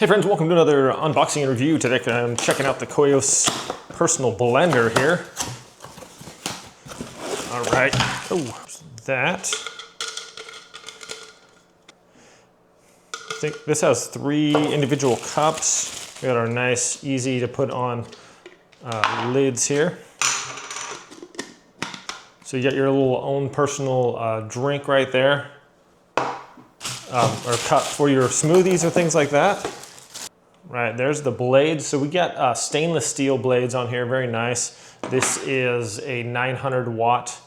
Hey friends, welcome to another unboxing and review. Today I'm checking out the KOIOS Personal Blender here. All right, that. I think this has 3 individual cups. We got our nice, easy to put on lids here. So you got your little own personal drink right there, or cup for your smoothies or things like that. Right, there's the blades. So we got stainless steel blades on here, very nice. This is a 900 watt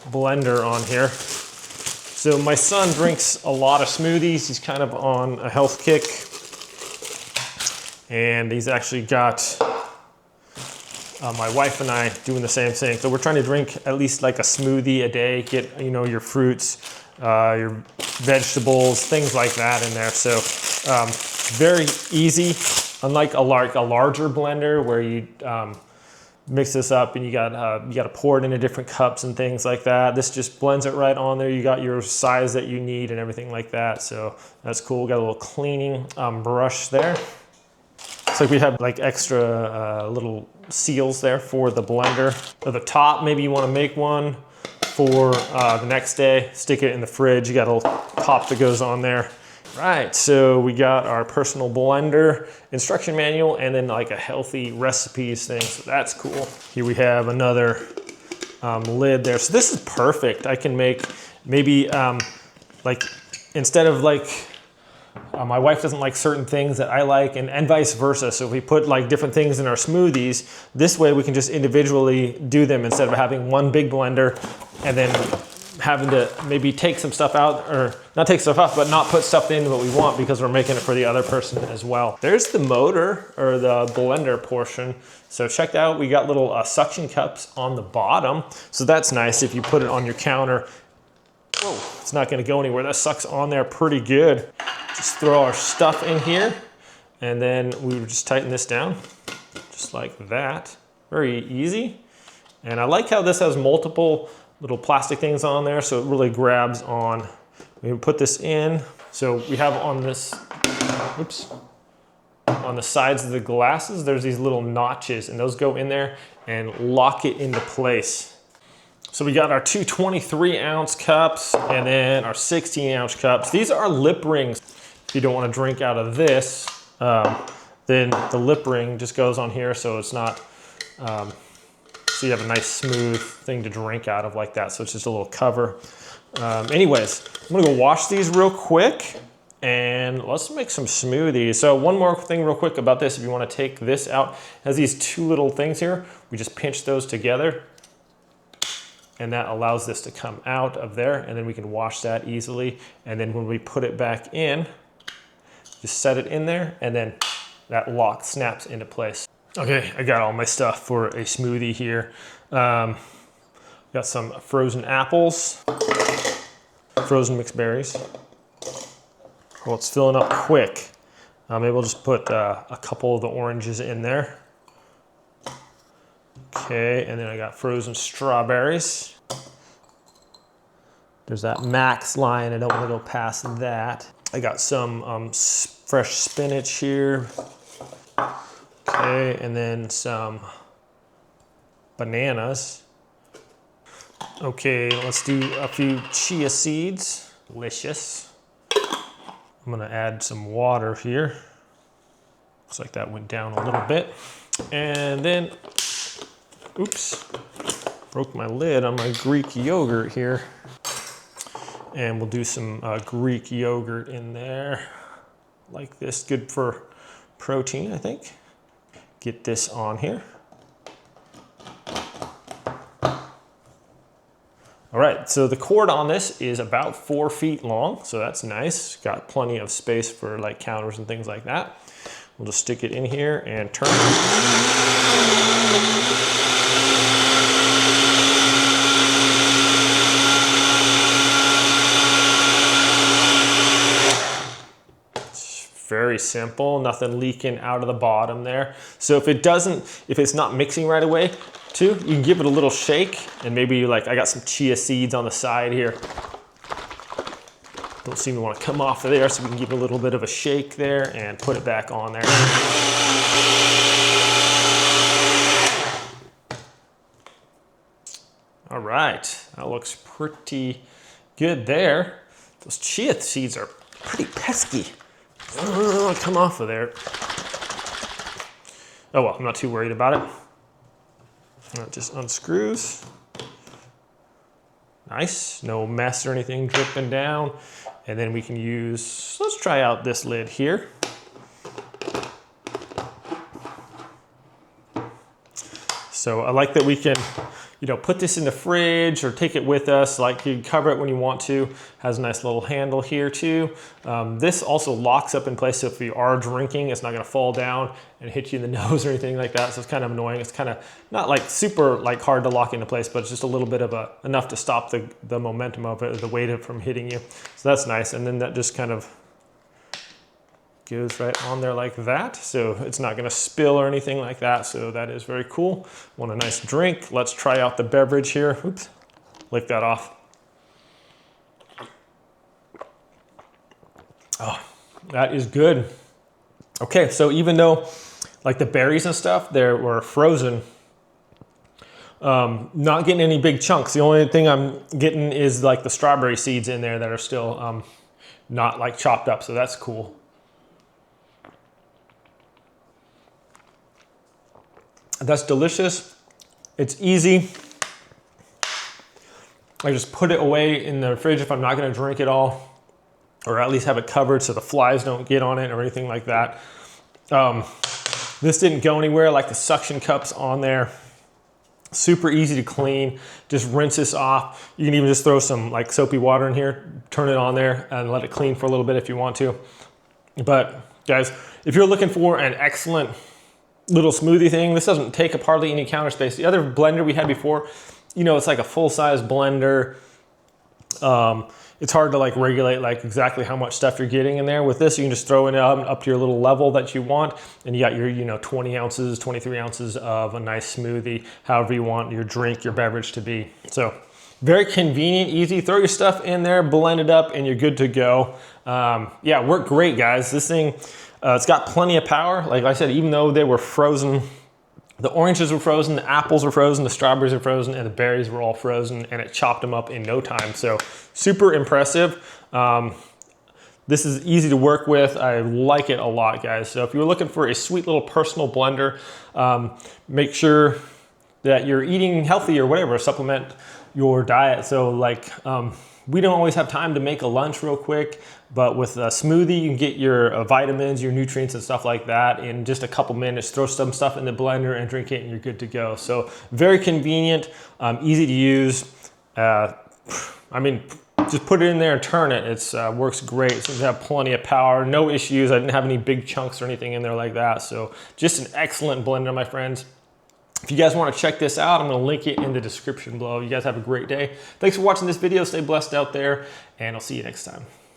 blender on here. So my son drinks a lot of smoothies. He's kind of on a health kick. And he's actually got my wife and I doing the same thing. So we're trying to drink at least like a smoothie a day, get, you know, your fruits, your vegetables, things like that in there. So very easy, unlike a larger blender where you mix this up and you got to pour it into different cups and things like that. This just blends it right on there. You got your size that you need and everything like that. So that's cool. Got a little cleaning brush there. It's like we have like extra little seals there for the blender. At the top, maybe you want to make one for the next day, stick it in the fridge. You got a little top that goes on there. Right, so we got our personal blender instruction manual and then like a healthy recipes thing, so that's cool. Here we have another lid there. So this is perfect. I can make maybe like instead of like, my wife doesn't like certain things that I like and vice versa. So if we put like different things in our smoothies, this way we can just individually do them instead of having one big blender and then having to maybe take some stuff out, or not take stuff out, but not put stuff in what we want because we're making it for the other person as well. There's the motor or the blender portion. So check that out. We got little suction cups on the bottom. So that's nice if you put it on your counter. Whoa, it's not gonna go anywhere. That sucks on there pretty good. Just throw our stuff in here and then we would just tighten this down just like that. Very easy. And I like how this has multiple little plastic things on there, so it really grabs on. We can put this in. So we have on this, oops, on the sides of the glasses, there's these little notches and those go in there and lock it into place. So we got our 2 23-ounce cups and then our 16-ounce cups. These are lip rings. If you don't want to drink out of this, then the lip ring just goes on here, so it's not, so you have a nice smooth thing to drink out of like that. So it's just a little cover. Anyways, I'm gonna go wash these real quick and let's make some smoothies. So one more thing real quick about this, if you want to take this out, it has these 2 little things here. We just pinch those together and that allows this to come out of there, and then we can wash that easily. And then when we put it back in, just set it in there and then that lock snaps into place. Okay, I got all my stuff for a smoothie here. Got some frozen apples, frozen mixed berries. Well, it's filling up quick. Maybe we'll just put a couple of the oranges in there. Okay, and then I got frozen strawberries. There's that max line, I don't want to go past that. I got some fresh spinach here. Okay, and then some bananas. Okay, let's do a few chia seeds. Delicious. I'm gonna add some water here. Looks like that went down a little bit. And then, oops, broke my lid on my Greek yogurt here. And we'll do some Greek yogurt in there. Like this, good for protein, I think. Get this on here. All right, so the cord on this is about 4 feet long, so that's nice. Got plenty of space for like counters and things like that. We'll just stick it in here and turn it. Very simple, nothing leaking out of the bottom there. So if it's not mixing right away too, you can give it a little shake and maybe like, I got some chia seeds on the side here. Don't seem to want to come off of there, so we can give it a little bit of a shake there and put it back on there. All right, that looks pretty good there. Those chia seeds are pretty pesky. Come off of there. Oh well, I'm not too worried about it. It just unscrews. Nice, no mess or anything dripping down. And then we can use, let's try out this lid here. So I like that we can, you know, put this in the fridge or take it with us. Like, you can cover it when you want to. Has a nice little handle here too. This also locks up in place, so if you are drinking, it's not gonna fall down and hit you in the nose or anything like that. So it's kind of annoying. It's kind of not like super like hard to lock into place, but it's just a little bit of enough to stop the momentum of it, the weight of it from hitting you. So that's nice. And then that just kind of goes right on there like that. So it's not gonna spill or anything like that. So that is very cool. Want a nice drink? Let's try out the beverage here. Oops, lick that off. Oh, that is good. Okay, so even though like the berries and stuff, they were frozen, not getting any big chunks. The only thing I'm getting is like the strawberry seeds in there that are still not like chopped up. So that's cool. That's delicious. It's easy. I just put it away in the fridge if I'm not gonna drink it all, or at least have it covered so the flies don't get on it or anything like that. This didn't go anywhere, like the suction cups on there. Super easy to clean. Just rinse this off. You can even just throw some like soapy water in here, turn it on there and let it clean for a little bit if you want to. But guys, if you're looking for an excellent little smoothie thing, this doesn't take up hardly any counter space. The other blender we had before, you know, it's like a full-size blender. It's hard to like regulate like exactly how much stuff you're getting in there. With this, you can just throw it up to your little level that you want, and you got your, you know, 20 ounces, 23 ounces of a nice smoothie, however you want your drink, your beverage to be. So very convenient, easy. Throw your stuff in there, blend it up, and you're good to go. Yeah, worked great, guys. This thing, it's got plenty of power. Like I said, even though they were frozen, the oranges were frozen, the apples were frozen, the strawberries were frozen, and the berries were all frozen, and it chopped them up in no time. So super impressive. This is easy to work with. I like it a lot, guys. So if you're looking for a sweet little personal blender, make sure that you're eating healthy or whatever, supplement your diet. So like, we don't always have time to make a lunch real quick, but with a smoothie, you can get your vitamins, your nutrients and stuff like that in just a couple minutes. Throw some stuff in the blender and drink it and you're good to go. So very convenient, easy to use. I mean, just put it in there and turn it. It's works great. So you have plenty of power, no issues. I didn't have any big chunks or anything in there like that. So just an excellent blender, my friends. If you guys want to check this out, I'm going to link it in the description below. You guys have a great day. Thanks for watching this video. Stay blessed out there, and I'll see you next time.